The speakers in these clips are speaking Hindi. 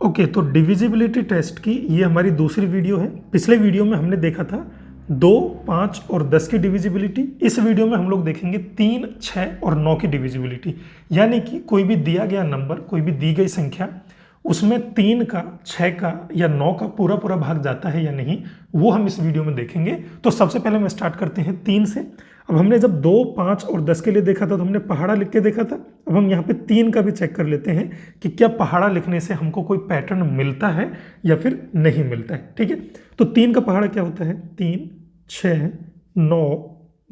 ओके तो डिविजिबिलिटी टेस्ट की ये हमारी दूसरी वीडियो है। पिछले वीडियो में हमने देखा था 2, 5 और 10 की डिविजिबिलिटी। इस वीडियो में हम लोग देखेंगे 3, 6 और 9 की डिविजिबिलिटी। यानी कि कोई भी दिया गया नंबर, कोई भी दी गई संख्या, उसमें 3 का, 6 का या 9 का पूरा पूरा भाग जाता है या नहीं, वो हम इस वीडियो में देखेंगे। तो सबसे पहले हम स्टार्ट करते हैं 3 से। अब हमने जब 2, 5 और 10 के लिए देखा था तो हमने पहाड़ा लिख के देखा था। अब हम यहाँ पे 3 का भी चेक कर लेते हैं कि क्या पहाड़ा लिखने से हमको कोई पैटर्न मिलता है या फिर नहीं मिलता है। ठीक है, तो 3 का पहाड़ा क्या होता है? 3, 6, 9,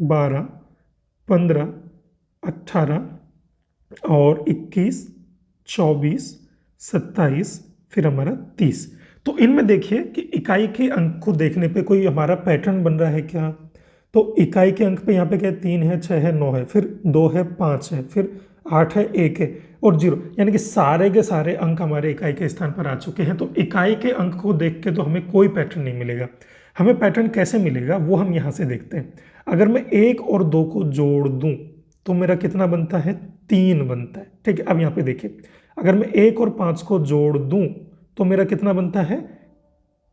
12, 15, 18 और 21, 24, 27, फिर हमारा 30। तो इनमें देखिए कि इकाई के अंक को देखने पे कोई हमारा पैटर्न बन रहा है क्या? तो इकाई के अंक पे यहाँ पे क्या है? 3 है, 6 है, 9 है, फिर 2 है, 5 है, फिर 8 है, 1 है और 0। यानी कि सारे के सारे अंक हमारे इकाई के स्थान पर आ चुके हैं। तो इकाई के अंक को देख के तो हमें कोई पैटर्न नहीं मिलेगा। हमें पैटर्न कैसे मिलेगा वो हम यहाँ से देखते हैं। अगर मैं 1 और 2 को जोड़ दूँ तो मेरा कितना बनता है? 3 बनता है। ठीक है, अब यहाँ पे देखिए, अगर मैं 1 और 5 को जोड़ दूँ तो मेरा कितना बनता है?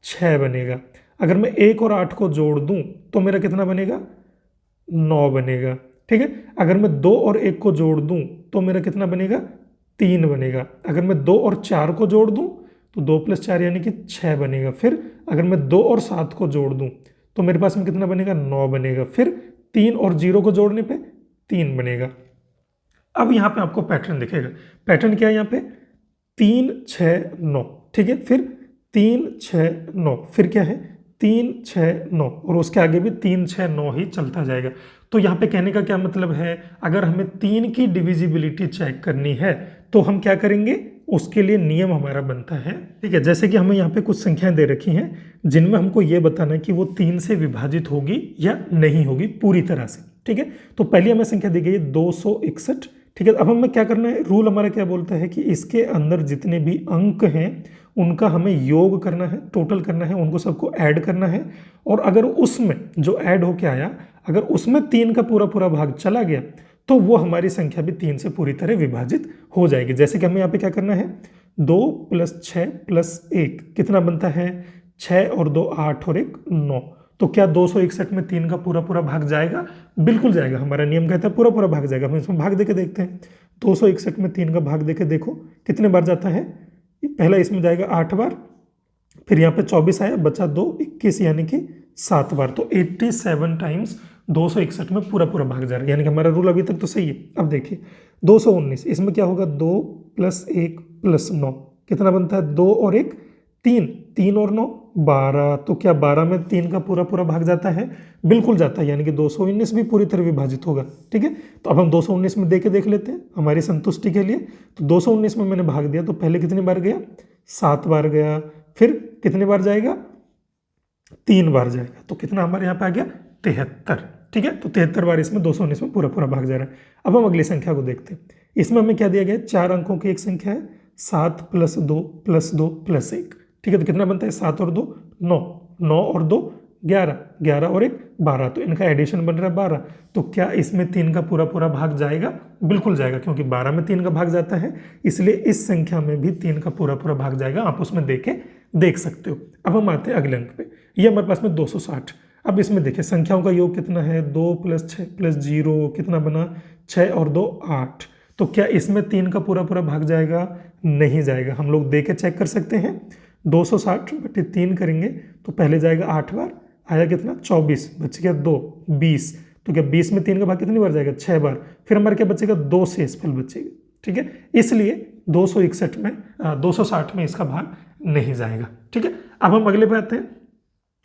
6 बनेगा। अगर मैं 1 और 8 को जोड़ दूं तो मेरा कितना बनेगा? 9 बनेगा। ठीक है, अगर मैं 2 और 1 को जोड़ दूं तो मेरा कितना बनेगा? 3 बनेगा। अगर मैं 2 और 4 को जोड़ दूं तो 2 + 4 यानी कि 6 बनेगा। फिर अगर मैं 2 और 7 को जोड़ दूं तो मेरे पास में कितना बनेगा? 9 बनेगा। फिर 3 और 0 को जोड़ने पे 3 बनेगा। अब यहाँ पे आपको पैटर्न दिखेगा। पैटर्न क्या है यहाँ पे? 3, 6, 9। ठीक है, फिर 3, 6, 9, फिर क्या है? 3, 6, 9 और उसके आगे भी 3, 6, 9 ही चलता जाएगा। तो यहाँ पे कहने का क्या मतलब है? अगर हमें 3 की डिविजिबिलिटी चेक करनी है तो हम क्या करेंगे? उसके लिए नियम हमारा बनता है। ठीक है, जैसे कि हमें यहाँ पे कुछ संख्याएं दे रखी हैं जिनमें हमको ये बताना है कि वो 3 से विभाजित होगी या नहीं होगी पूरी तरह से। ठीक है, तो पहली हमें संख्या दी गई है 261। ठीक है, अब हमें क्या करना है? रूल हमारा क्या बोलता है कि इसके अंदर जितने भी अंक हैं उनका हमें योग करना है, टोटल करना है, उनको सबको ऐड करना है। और अगर उसमें जो ऐड होके आया, अगर उसमें 3 का पूरा पूरा भाग चला गया तो वो हमारी संख्या भी 3 से पूरी तरह विभाजित हो जाएगी। जैसे कि हमें यहाँ पे क्या करना है? 2 + 6 + 1 कितना बनता है? 6 और 2 8 और 1 9। तो क्या 261 में 3 का पूरा पूरा भाग जाएगा? बिल्कुल जाएगा। हमारा नियम कहता है पूरा पूरा भाग जाएगा। हम इसमें भाग देके देखते हैं। 261 में 3 का भाग देके देखो कितने बार जाता है। पहला इसमें जाएगा 8 बार, फिर यहाँ पे 24 आया, बचा 2, 21 यानी कि 7 बार। तो 87 टाइम्स 261 में पूरा पूरा भाग जा रहा है। यानी कि हमारा रूल अभी तक तो सही है। अब देखिए 219, इसमें क्या होगा? 2 + 1 + 9 कितना बनता है? 2 और 1 3, 3 और 9 12। तो क्या 12 में 3 का पूरा पूरा भाग जाता है? बिल्कुल जाता है। यानी कि 219 भी पूरी तरह विभाजित होगा। ठीक है, तो अब हम 219 में दे के देख लेते हैं हमारी संतुष्टि के लिए। तो 219 में मैंने भाग दिया तो पहले कितनी बार गया? 7 बार गया। फिर कितने बार जाएगा? 3 बार जाएगा। तो कितना हमारे यहाँ पे आ गया? 73। ठीक है, तो 73 बार इसमें 219 में पूरा पूरा भाग जा रहा है। अब हम अगली संख्या को देखते हैं। इसमें हमें क्या दिया गया है? 4 अंकों की एक संख्या है, 7 + 2 + 2 + 1। ठीक है, तो कितना बनता है? 7 और 2 9, 9 और 2 11, 11 और 1 12। तो इनका एडिशन बन रहा है 12। तो क्या इसमें 3 का पूरा पूरा भाग जाएगा? बिल्कुल जाएगा, क्योंकि 12 में 3 का भाग जाता है, इसलिए इस संख्या में भी 3 का पूरा पूरा भाग जाएगा। आप उसमें देख सकते हो। अब हम आते हैं अगले अंक पे। ये हमारे पास में 260। अब इसमें देखिए संख्याओं का योग कितना है? 2 + 6 + 0 कितना बना? 6 और 2 8। तो क्या इसमें 3 का पूरा पूरा भाग जाएगा? नहीं जाएगा। हम लोग दे के चेक कर सकते हैं। 260/3 करेंगे तो पहले जाएगा 8 बार, आया कितना? 24, बच गया 2 20। तो क्या 20 में 3 का भाग कितनी बार जाएगा? 6 बार। फिर हमारे क्या बचेगा? 2 शेषफल बचेगा। ठीक है, इसलिए 260 में इसका भाग नहीं जाएगा। ठीक है, अब हम अगले पे आते हैं।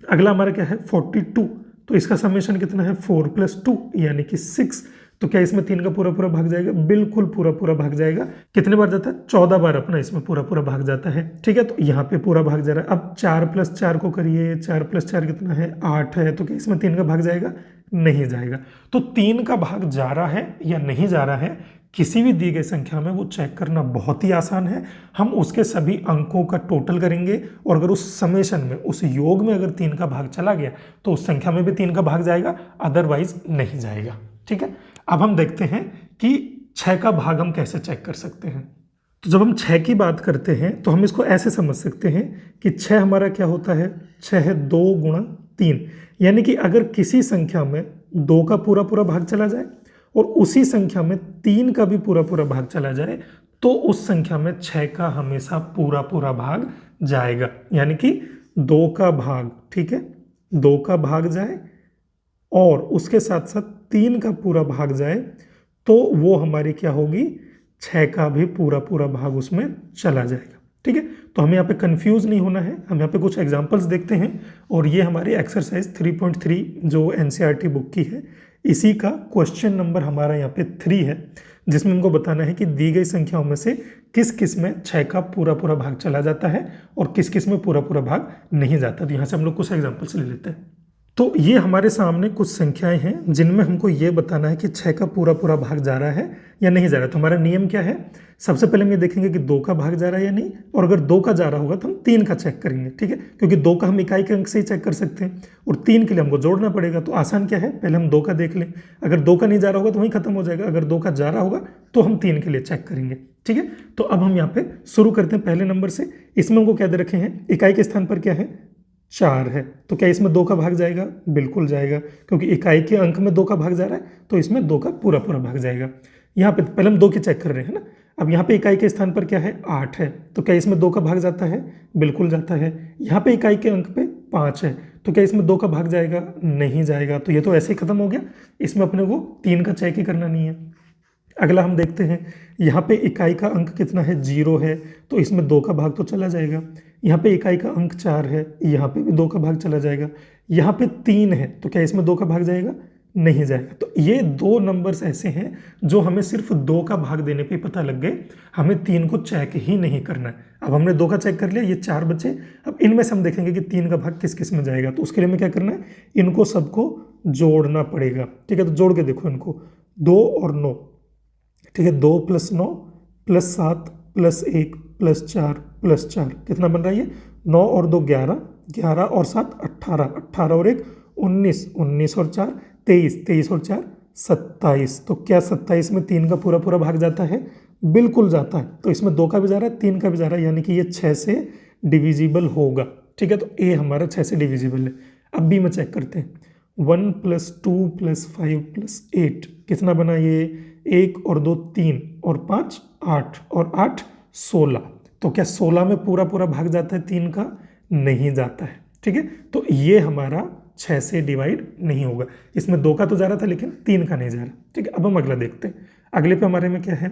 अगला हमारा क्या है? 42। तो इसका समेशन कितना है? 4 + 2 यानी कि 6। तो क्या इसमें 3 का पूरा पूरा भाग जाएगा? बिल्कुल पूरा पूरा भाग जाएगा। कितने बार जाता है? 14 बार अपना इसमें पूरा पूरा भाग जाता है। ठीक है, तो यहाँ पे पूरा भाग जा रहा है। अब 4 + 4 को करिए, 4 + 4 कितना है? 8 है। तो क्या इसमें 3 का भाग जाएगा? नहीं जाएगा। तो 3 का भाग जा रहा है या नहीं जा रहा है किसी भी दी गई संख्या में, वो चेक करना बहुत ही आसान है। हम उसके सभी अंकों का टोटल करेंगे और अगर उस समेशन में, उस योग में अगर 3 का भाग चला गया तो उस संख्या में भी 3 का भाग जाएगा, अदरवाइज नहीं जाएगा। ठीक है, अब हम देखते हैं कि 6 का भाग हम कैसे चेक कर सकते हैं। तो जब हम 6 की बात करते हैं तो हम इसको ऐसे समझ सकते हैं कि 6 हमारा क्या होता है, 6 है 2 गुणा 3, यानी कि अगर किसी संख्या में 2 का पूरा पूरा भाग चला जाए और उसी संख्या में 3 का भी पूरा पूरा भाग चला जाए तो उस संख्या में 6 का हमेशा पूरा पूरा भाग जाएगा, यानी कि 2 का भाग, ठीक है, 2 का भाग जाए और उसके साथ साथ 3 का पूरा भाग जाए तो वो हमारी क्या होगी, 6 का भी पूरा पूरा भाग उसमें चला जाएगा। ठीक है, तो हमें यहाँ पे कंफ्यूज नहीं होना है। हम यहाँ पे कुछ एग्जांपल्स देखते हैं और ये हमारी एक्सरसाइज 3.3 जो एनसीईआरटी बुक की है, इसी का क्वेश्चन नंबर हमारा यहाँ पे 3 है, जिसमें हमको बताना है कि दी गई संख्याओं में से किस किस में 6 का पूरा पूरा भाग चला जाता है और किस किस में पूरा पूरा भाग नहीं जाता। तो यहाँ से हम लोग कुछ एग्जाम्पल्स ले लेते हैं। तो ये हमारे सामने कुछ संख्याएं हैं जिनमें हमको ये बताना है कि 6 का पूरा पूरा भाग जा रहा है या नहीं जा रहा है। तो हमारा नियम क्या है, सबसे पहले हम ये देखेंगे कि 2 का भाग जा रहा है या नहीं, और अगर 2 का जा रहा होगा तो हम 3 का चेक करेंगे। ठीक है, क्योंकि 2 का हम इकाई के अंक से ही चेक कर सकते हैं और 3 के लिए हमको जोड़ना पड़ेगा। तो आसान क्या है, पहले हम 2 का देख लें, अगर 2 का नहीं जा रहा होगा तो वहीं खत्म हो जाएगा, अगर 2 का जा रहा होगा तो हम 3 के लिए चेक करेंगे। ठीक है, तो अब हम यहाँ पे शुरू करते हैं पहले नंबर से। इसमें हमको क्या दे रखे हैं, इकाई के स्थान पर क्या है, 4 है, तो क्या इसमें 2 का भाग जाएगा, बिल्कुल जाएगा, क्योंकि इकाई के अंक में 2 का भाग जा रहा है तो इसमें 2 का पूरा पूरा भाग जाएगा। यहाँ पे पहले हम 2 की चेक कर रहे हैं ना। अब यहाँ पे इकाई के स्थान पर क्या है, 8 है, तो क्या इसमें 2 का भाग जाता है, बिल्कुल जाता है। यहाँ पे इकाई के अंक पे 5 है, तो क्या इसमें 2 का भाग जाएगा, नहीं जाएगा। तो ये तो ऐसे ही खत्म हो गया, इसमें अपने को 3 का चेक ही करना नहीं है। अगला हम देखते हैं, यहाँ पे इकाई का अंक कितना है, 0 है, तो इसमें 2 का भाग तो चला जाएगा। यहाँ पे इकाई का अंक 4 है, यहाँ पे भी 2 का भाग चला जाएगा। यहाँ पे 3 है, तो क्या इसमें 2 का भाग जाएगा, नहीं जाएगा। तो ये 2 नंबर्स ऐसे हैं जो हमें सिर्फ 2 का भाग देने पे पता लग गए, हमें 3 को चेक ही नहीं करना है। अब हमने 2 का चेक कर लिया, ये 4 बचे। अब इनमें से हम देखेंगे कि 3 का भाग किस किस में जाएगा। तो उसके लिए हमें क्या करना है, इनको सबको जोड़ना पड़ेगा। ठीक है, तो जोड़ के देखो इनको, 2 और 9, ठीक है, 2 + 9 + 7 + 1 + 4 + 4 कितना बन रहा है, ये 9 और 2 11, 11 और 7 18, 18 और 1 19, 19 और 4 23, 23 और 4 27। तो क्या 27 में 3 का पूरा पूरा भाग जाता है, बिल्कुल जाता है। तो इसमें 2 का भी जा रहा है, 3 का भी जा रहा है, यानी कि ये 6 से डिविजिबल होगा। ठीक है, तो ए हमारा 6 से डिविजिबल है। अब बी में चेक करते हैं, 1 + 2 + 5 + 8 कितना बना, ये 1 और 2 3 और 5 8 और 8 16। तो क्या 16 में पूरा पूरा भाग जाता है 3 का, नहीं जाता है। ठीक है, तो ये हमारा 6 से डिवाइड नहीं होगा। इसमें 2 का तो जा रहा था लेकिन 3 का नहीं जा रहा। ठीक है, अब हम अगला देखते हैं। अगले पे हमारे में क्या है,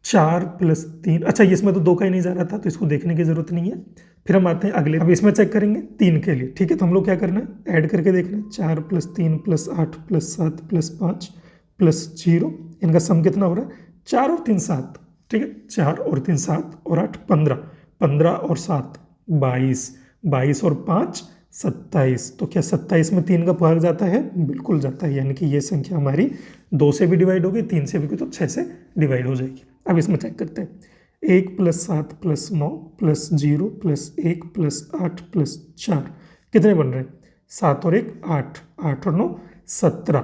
4 + 3, अच्छा इसमें तो 2 का ही नहीं जा रहा था तो इसको देखने की जरूरत नहीं है। फिर हम आते हैं अगले, अब इसमें चेक करेंगे 3 के लिए। ठीक है, तो हम लोग क्या करना है, ऐड करके देखना है, 4 + 3 + 8 + 7 + 5 + 0, इनका सम कितना हो रहा है, 4 और 3 7। ठीक है, 4 और 3 7 और 8 15, 15 और 7 22, 22 और 5 27। तो क्या 27 में 3 का भाग जाता है, बिल्कुल जाता है, यानी कि ये संख्या हमारी 2 से भी डिवाइड हो गई, 3 से भी गई, तो 6 से डिवाइड हो जाएगी। अब इसमें चेक करते हैं, 1 + 7 + 9 + 0 + 1 + 8 + 4 कितने बन रहे हैं, 7 और 1 8, 8 और 9 17,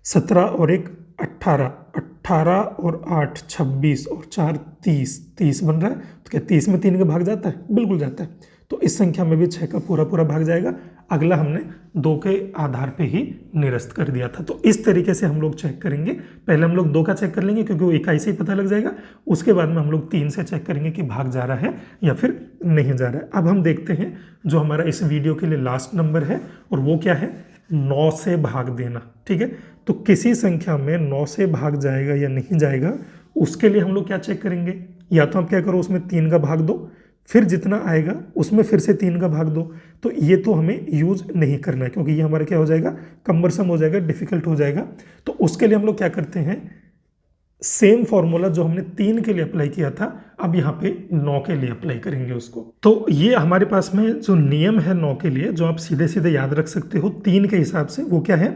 17 और 1 18, 18 और 8 26 और 4 30, 30 बन रहा है। तो क्या 30 में 3 का भाग जाता है, बिल्कुल जाता है। तो इस संख्या में भी 6 का पूरा पूरा भाग जाएगा। अगला हमने 2 के आधार पे ही निरस्त कर दिया था। तो इस तरीके से हम लोग चेक करेंगे। पहले हम लोग 2 का चेक कर लेंगे क्योंकि वो इकाई से ही पता लग जाएगा। उसके बाद में हम लोग 3 से चेक करेंगे कि भाग जा रहा है या फिर नहीं जा रहा है। अब हम देखते हैं जो हमारा इस वीडियो के लिए लास्ट नंबर है, और वो क्या है, 9 से भाग देना। ठीक है, तो किसी संख्या में 9 से भाग जाएगा या नहीं जाएगा, उसके लिए हम लोग क्या चेक करेंगे, या तो आप क्या करो, उसमें 3 का भाग दो, फिर जितना आएगा उसमें फिर से 3 का भाग दो। तो ये तो हमें यूज नहीं करना है क्योंकि ये हमारा क्या हो जाएगा, कम्बरसम हो जाएगा, डिफिकल्ट हो जाएगा। तो उसके लिए हम लोग क्या करते हैं, सेम फॉर्मूला जो हमने 3 के लिए अप्लाई किया था, अब यहाँ पे 9 के लिए अप्लाई करेंगे उसको। तो ये हमारे पास में जो नियम है 9 के लिए, जो आप सीधे सीधे याद रख सकते हो 3 के हिसाब से, वो क्या है,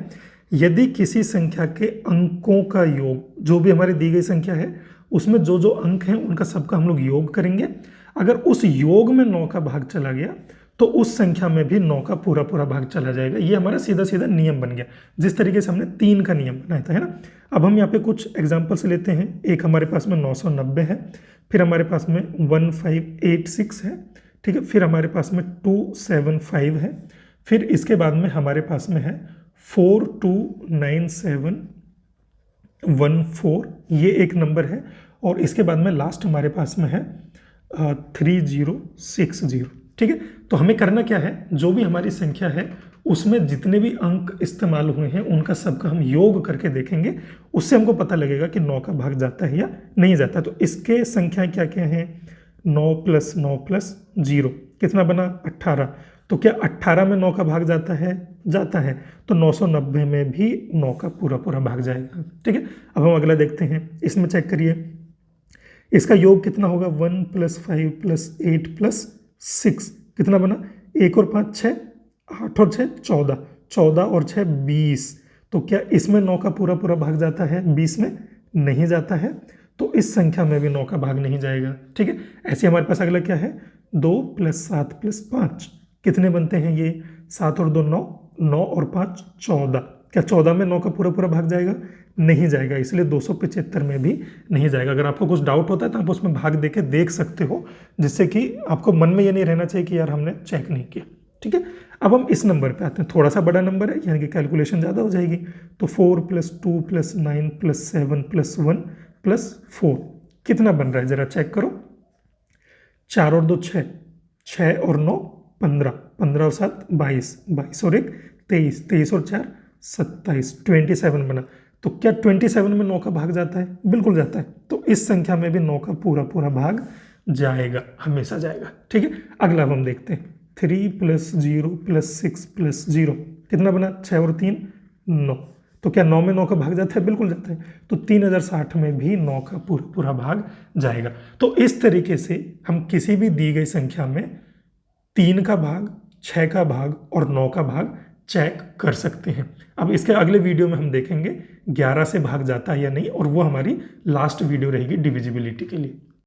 यदि किसी संख्या के अंकों का योग, जो भी हमारी दी गई संख्या है उसमें जो जो अंक हैं उनका सबका हम लोग योग करेंगे। अगर उस योग में 9 का भाग चला गया तो उस संख्या में भी 9 का पूरा पूरा भाग चला जाएगा। ये हमारा सीधा सीधा नियम बन गया, जिस तरीके से हमने 3 का नियम बनाया था, है ना। अब हम यहाँ पे कुछ एग्जाम्पल्स लेते हैं। एक हमारे पास में 990 है, फिर हमारे पास में 1586 है, ठीक है, फिर हमारे पास में 275 है, फिर इसके बाद में हमारे पास में है 429714, ये एक नंबर है, और इसके बाद में लास्ट हमारे पास में है 3060, ठीक है। तो हमें करना क्या है, जो भी हमारी संख्या है उसमें जितने भी अंक इस्तेमाल हुए हैं उनका सबका हम योग करके देखेंगे, उससे हमको पता लगेगा कि 9 का भाग जाता है या नहीं जाता। तो इसके संख्याएं क्या क्या हैं, 9 + 9 + 0 कितना बना 18। तो क्या 18 में 9 का भाग जाता है, जाता है। तो 990 में भी 9 का पूरा पूरा भाग जाएगा, ठीक है। अब हम अगला देखते हैं, इसमें चेक करिए इसका योग कितना होगा, 1 + 5 + 8 + 6 कितना बना, 1 और 5 6, 8 और 6 14, 14 और 6 20। तो क्या इसमें 9 का पूरा पूरा भाग जाता है, 20 में नहीं जाता है, तो इस संख्या में भी 9 का भाग नहीं जाएगा, ठीक है। ऐसे हमारे पास अगला क्या है, 2 + 7 + 5 कितने बनते हैं ये, 7 और 2 9, 9 और 5 14। क्या 14 में 9 का पूरा पूरा भाग जाएगा, नहीं जाएगा, इसलिए 275 में भी नहीं जाएगा। अगर आपको कुछ डाउट होता है तो आप उसमें भाग देके देख सकते हो, जिससे कि आपको मन में ये नहीं रहना चाहिए कि यार हमने चेक नहीं किया, ठीक है। अब हम इस नंबर पे आते हैं, थोड़ा सा बड़ा नंबर है, यानी कि कैलकुलेशन ज़्यादा हो जाएगी। तो 4 + 2 + 9 + 7 + 1 + 4 कितना बन रहा है, ज़रा चेक करो। 4 और 2 6, 6 और 9 15, 15 और 7 22, 22 और 1 23, 23 और 4 27, 27 बना। तो क्या 27 में 9 का भाग जाता है, बिल्कुल जाता है। तो इस संख्या में भी 9 का पूरा पूरा भाग जाएगा, हमेशा जाएगा, ठीक है। अगला हम देखते हैं, 3 + 0 + 6 + 0 कितना बना, 6 और 3 9। तो क्या 9 में 9 का भाग जाता है, बिल्कुल जाता है। तो 3060 में भी 9 का पूरा पूरा भाग जाएगा। तो इस तरीके से हम किसी भी दी गई संख्या में 3 का भाग, 6 का भाग और 9 का भाग चेक कर सकते हैं। अब इसके अगले वीडियो में हम देखेंगे 11 से भाग जाता है या नहीं, और वो हमारी लास्ट वीडियो रहेगी डिविजिबिलिटी के लिए।